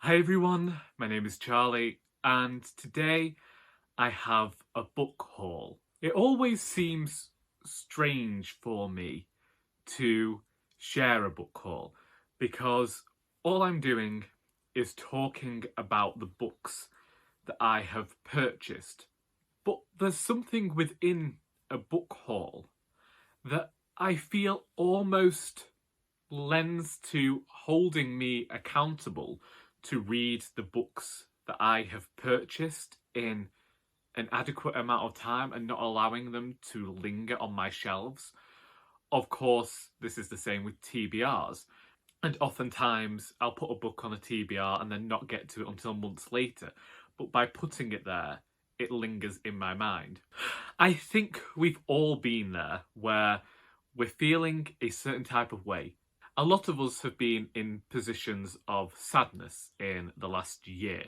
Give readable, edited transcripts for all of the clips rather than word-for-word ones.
Hi everyone, my name is Charlie, and today I have a book haul. It always seems strange for me to share a book haul because all I'm doing is talking about the books that I have purchased. But there's something within a book haul that I feel almost lends to holding me accountable to read the books that I have purchased in an adequate amount of time and not allowing them to linger on my shelves. Of course, this is the same with TBRs. And oftentimes I'll put a book on a TBR and then not get to it until months later. But by putting it there, it lingers in my mind. I think we've all been there where we're feeling a certain type of way. A lot of us have been in positions of sadness in the last year.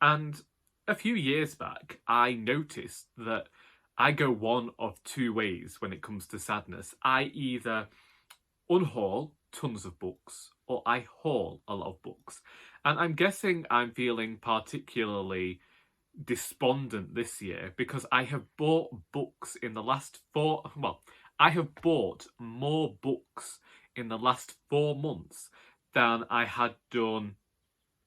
And a few years back, I noticed that I go one of two ways when it comes to sadness. I either unhaul tons of books or I haul a lot of books. And I'm guessing I'm feeling particularly despondent this year because I have bought books in the last I have bought more books in the last 4 months than I had done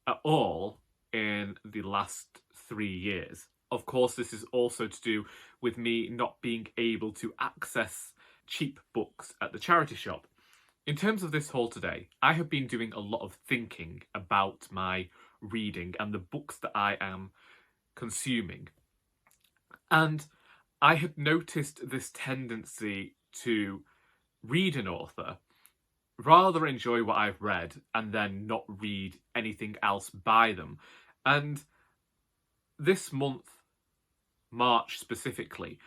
at all in the last 3 years. Of course, this is also to do with me not being able to access cheap books at the charity shop. In terms of this haul today, I have been doing a lot of thinking about my reading and the books that I am consuming. And I had noticed this tendency to read an author, rather enjoy what I've read, and then not read anything else by them. And this month, March specifically,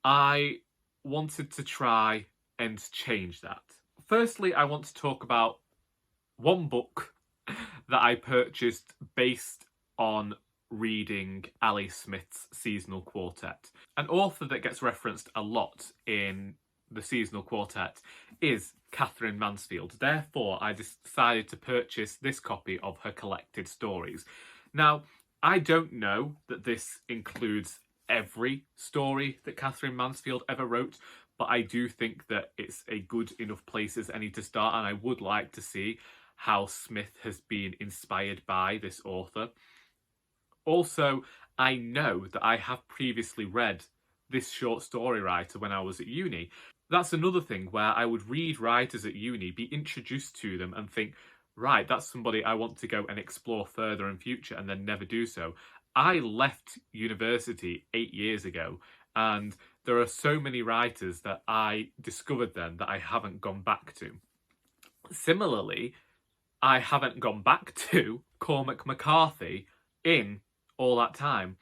I wanted to try and change that. Firstly, I want to talk about one book that I purchased based on reading Ali Smith's Seasonal Quartet. An author that gets referenced a lot in the Seasonal Quartet is Katherine Mansfield. Therefore, I decided to purchase this copy of her collected stories. Now, I don't know that this includes every story that Katherine Mansfield ever wrote, but I do think that it's a good enough place as any to start, and I would like to see how Smith has been inspired by this author. Also, I know that I have previously read this short story writer when I was at uni. That's another thing where I would read writers at uni, be introduced to them and think, right, that's somebody I want to go and explore further in future, and then never do so. I left university 8 years ago, and there are so many writers that I discovered then that I haven't gone back to. Similarly, I haven't gone back to Cormac McCarthy in all that time.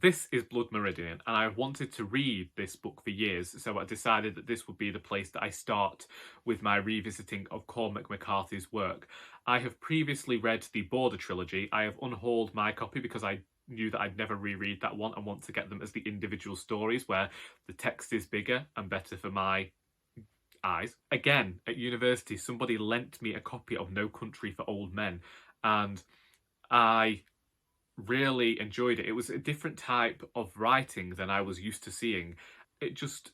This is Blood Meridian, and I've wanted to read this book for years, so I decided that this would be the place that I start with my revisiting of Cormac McCarthy's work. I have previously read the Border trilogy. I have unhauled my copy because I knew that I'd never reread that one and want to get them as the individual stories where the text is bigger and better for my eyes. Again, at university, somebody lent me a copy of No Country for Old Men, and I really enjoyed it. It was a different type of writing than I was used to seeing. It just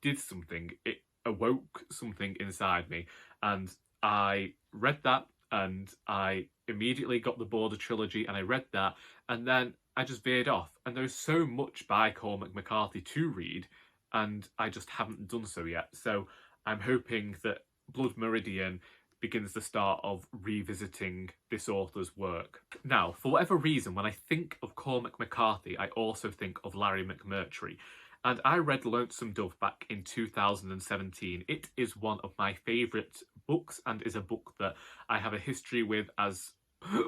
did something. It awoke something inside me, and I read that, and I immediately got the Border trilogy, and I read that, and then I just veered off. And there's so much by Cormac McCarthy to read, and I just haven't done so yet. So I'm hoping that Blood Meridian begins the start of revisiting this author's work. Now, for whatever reason, when I think of Cormac McCarthy, I also think of Larry McMurtry. And I read Lonesome Dove back in 2017. It is one of my favourite books and is a book that I have a history with. As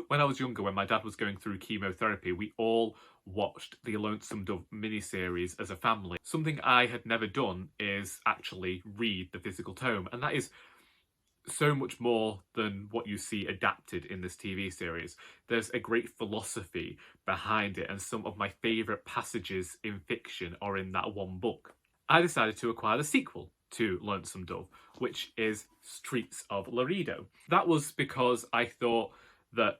when I was younger, when my dad was going through chemotherapy, we all watched the Lonesome Dove miniseries as a family. Something I had never done is actually read the physical tome, and that is so much more than what you see adapted in this TV series. There's a great philosophy behind it, and some of my favourite passages in fiction are in that one book. I decided to acquire the sequel to Lonesome Dove, which is Streets of Laredo. That was because I thought that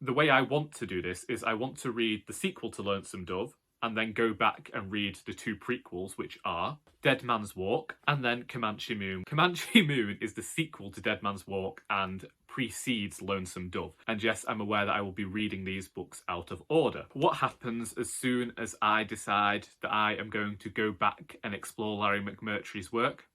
the way I want to do this is I want to read the sequel to Lonesome Dove and then go back and read the two prequels, which are Dead Man's Walk and then Comanche Moon. Comanche Moon is the sequel to Dead Man's Walk and precedes Lonesome Dove. And yes, I'm aware that I will be reading these books out of order. What happens as soon as I decide that I am going to go back and explore Larry McMurtry's work?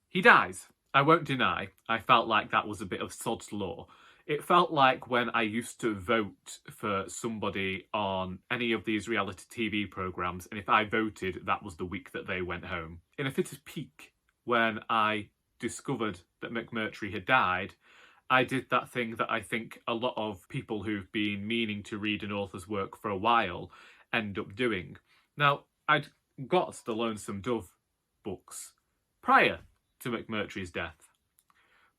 He dies. I won't deny, I felt like that was a bit of sod's law. It felt like when I used to vote for somebody on any of these reality TV programmes, and if I voted, that was the week that they went home. In a fit of pique, when I discovered that McMurtry had died, I did that thing that I think a lot of people who've been meaning to read an author's work for a while end up doing. Now, I'd got the Lonesome Dove books prior to McMurtry's death.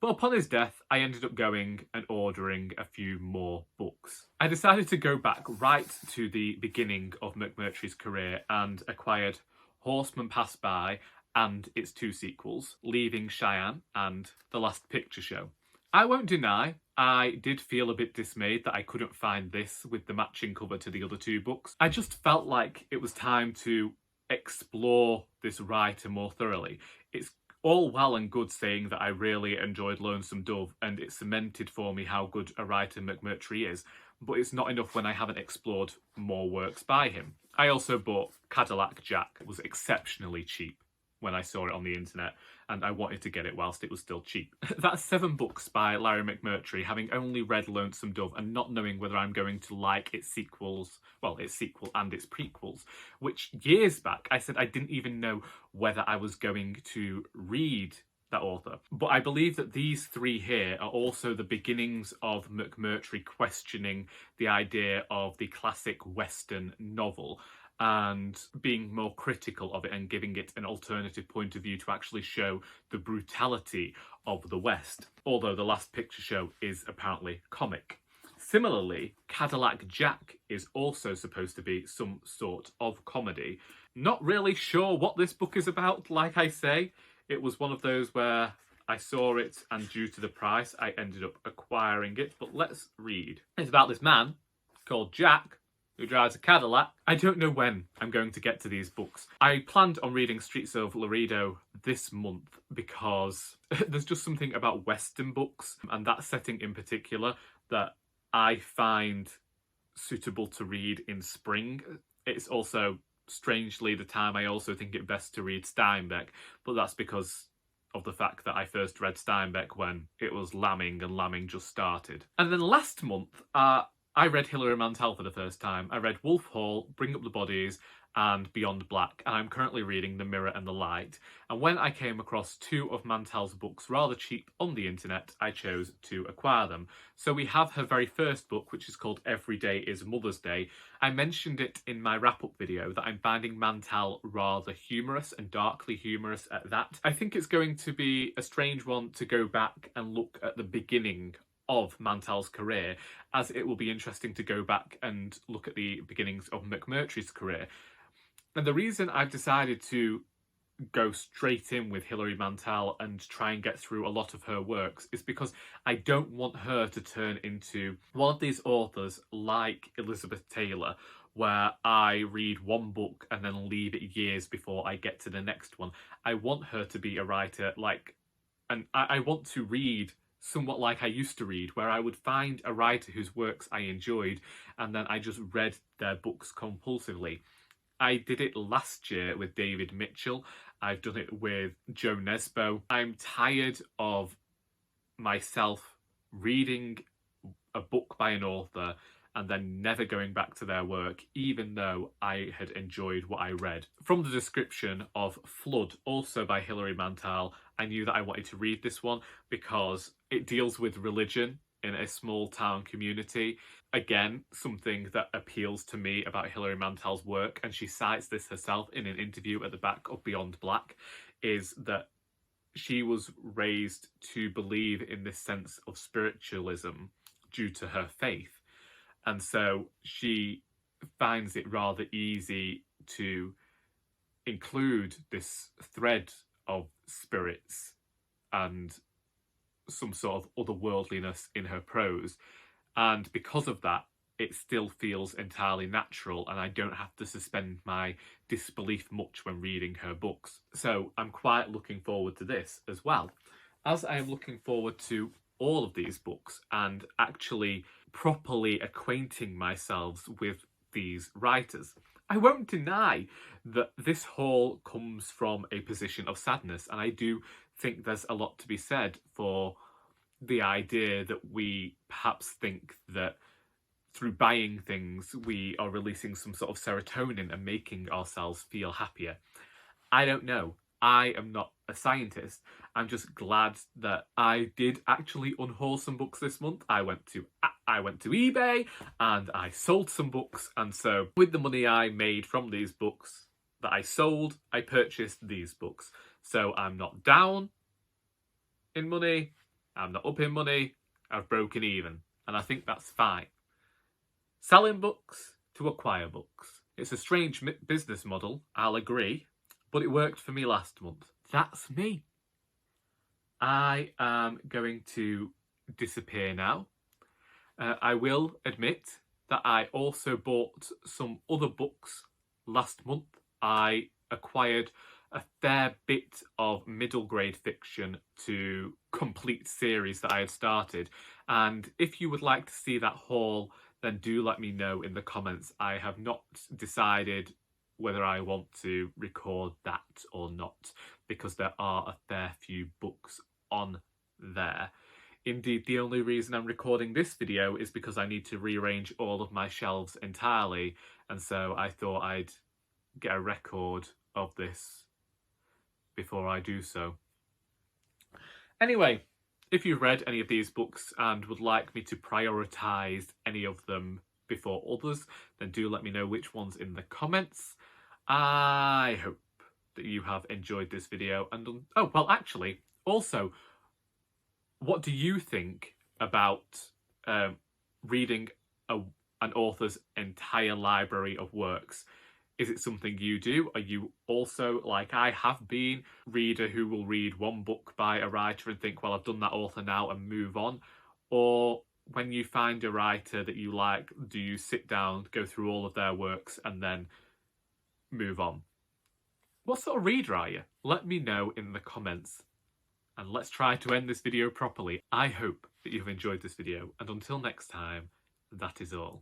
But upon his death, I ended up going and ordering a few more books. I decided to go back right to the beginning of McMurtry's career and acquired Horseman Passed By and its two sequels, Leaving Cheyenne and The Last Picture Show. I won't deny, I did feel a bit dismayed that I couldn't find this with the matching cover to the other two books. I just felt like it was time to explore this writer more thoroughly. It's all well and good saying that I really enjoyed Lonesome Dove and it cemented for me how good a writer McMurtry is, but it's not enough when I haven't explored more works by him. I also bought Cadillac Jack. It was exceptionally cheap when I saw it on the internet, and I wanted to get it whilst it was still cheap. That's 7 books by Larry McMurtry, having only read Lonesome Dove and not knowing whether I'm going to like its sequels, well, its sequel and its prequels, which years back I said I didn't even know whether I was going to read that author. But I believe that these 3 here are also the beginnings of McMurtry questioning the idea of the classic Western novel and being more critical of it and giving it an alternative point of view to actually show the brutality of the West, although The Last Picture Show is apparently comic. Similarly, Cadillac Jack is also supposed to be some sort of comedy. Not really sure what this book is about, like I say. It was one of those where I saw it and due to the price I ended up acquiring it, but let's read. It's about this man called Jack who drives a Cadillac. I don't know when I'm going to get to these books. I planned on reading Streets of Laredo this month because there's just something about Western books and that setting in particular that I find suitable to read in spring. It's also, strangely, the time I also think it best to read Steinbeck, but that's because of the fact that I first read Steinbeck when it was lambing and lambing just started. And then last month, I read Hilary Mantel for the first time. I read Wolf Hall, Bring Up the Bodies, and Beyond Black, and I'm currently reading The Mirror and the Light. And when I came across 2 of Mantel's books rather cheap on the internet, I chose to acquire them. So we have her very first book, which is called Every Day is Mother's Day. I mentioned it in my wrap-up video that I'm finding Mantel rather humorous and darkly humorous at that. I think it's going to be a strange one to go back and look at the beginning of Mantel's career, as it will be interesting to go back and look at the beginnings of McMurtry's career. And the reason I've decided to go straight in with Hilary Mantel and try and get through a lot of her works is because I don't want her to turn into one of these authors like Elizabeth Taylor, where I read one book and then leave it years before I get to the next one. I want her to be a writer and I want to read somewhat like I used to read, where I would find a writer whose works I enjoyed and then I just read their books compulsively. I did it last year with David Mitchell. I've done it with Joe Nesbo. I'm tired of myself reading a book by an author and then never going back to their work, even though I had enjoyed what I read. From the description of Fludd, also by Hilary Mantel, I knew that I wanted to read this one because it deals with religion in a small town community. Again, something that appeals to me about Hilary Mantel's work, and she cites this herself in an interview at the back of Beyond Black, is that she was raised to believe in this sense of spiritualism due to her faith. And so she finds it rather easy to include this thread of spirits and some sort of otherworldliness in her prose. And because of that, it still feels entirely natural, and I don't have to suspend my disbelief much when reading her books. So I'm quite looking forward to this as well, as I am looking forward to all of these books and actually properly acquainting myself with these writers. I won't deny that this haul comes from a position of sadness, and I do think there's a lot to be said for the idea that we perhaps think that through buying things we are releasing some sort of serotonin and making ourselves feel happier. I don't know. I am not a scientist. I'm just glad that I did actually unhaul some books this month. I went to eBay and I sold some books, and so with the money I made from these books that I sold, I purchased these books. So I'm not down in money, I'm not up in money, I've broken even, and I think that's fine. Selling books to acquire books. It's a strange business model, I'll agree, but it worked for me last month. That's me. I am going to disappear now. I will admit that I also bought some other books last month. I acquired a fair bit of middle grade fiction to complete series that I had started. And if you would like to see that haul, then do let me know in the comments. I have not decided whether I want to record that or not, because there are a fair few books on there. Indeed, the only reason I'm recording this video is because I need to rearrange all of my shelves entirely, and so I thought I'd get a record of this before I do so. Anyway, if you've read any of these books and would like me to prioritise any of them before others, then do let me know which ones in the comments. I hope that you have enjoyed this video. And oh, well, actually, also, what do you think about reading an author's entire library of works? Is it something you do? Are you also, like I have been, reader who will read one book by a writer and think, well, I've done that author now and move on? Or when you find a writer that you like, do you sit down, go through all of their works and then move on? What sort of reader are you? Let me know in the comments. And let's try to end this video properly. I hope that you've enjoyed this video, and until next time, that is all.